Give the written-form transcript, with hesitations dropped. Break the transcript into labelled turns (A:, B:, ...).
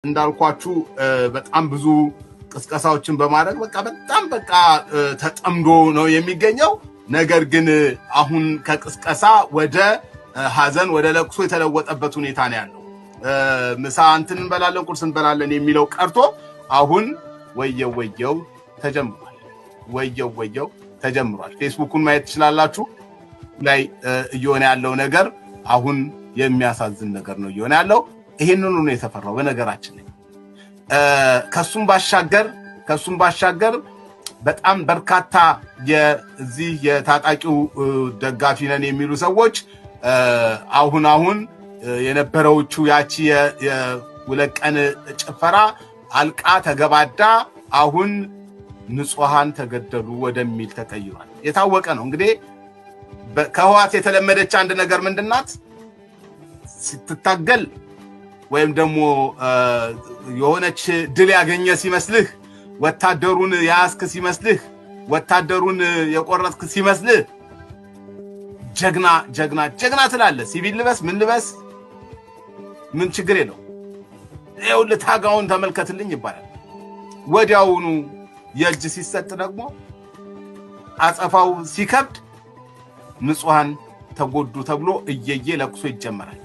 A: እንዳልኳችሁ በጣም ብዙ ቅስቀሳዎችን በማድረግ በጣም ተጠምዶ ነው የሚገኘው። ነገር ግን አሁን ከቅስቀሳ ወደ ሐዘን ወደ ለቅሶ የተለወጠበት ሁኔታ ነው ያለው። ምሳ እንትን እንበላለን ቁርስ እንበላለን የሚለው ቀርቶ አሁን ወየው ተጀምሯል። ወየው ተጀምሯል። ፌስቡክን ማየት ትችላላችሁ ላይ እየሆነ ያለው ነገር አሁን የሚያሳዝን ነገር ነው እየሆነ ያለው። ይሄንን ነው የተፈራው በነገራችን ላይ ከሱም ባሻገር በጣም በርካታ የዚህ የታጣቂው ደጋፊ ነን የሚሉ ሰዎች አሁን የነበረውቹ ያቺ የሁለቀን ጭፈራ አልቃ ተገባዳ አሁን ንጹሃን ተገደሉ ወደሚል ተቀይሯል። የታወቀ ነው እንግዲህ ከህዋት የተለመደች አንድ ነገር ምንድናት? ስትታገል ወይም ደግሞ የሆነች ድል ያገኘ ሲመስልህ ወታደሩን ያስክ ሲመስልህ ወታደሩን የቆረጥክ ሲመስልህ ጀግና ትላለህ። ሲቪል ልበስ ምን ልበስ ምን ችግር የለው ይኸው ለታጋውን ተመልከትልኝ ይባላል። ወዲያውኑ የእጅ ሲሰጥ ደግሞ አጸፋው ሲከብድ ንጹሃን ተጎዱ ተብሎ እየየ ለቅሶ ይጀመራል።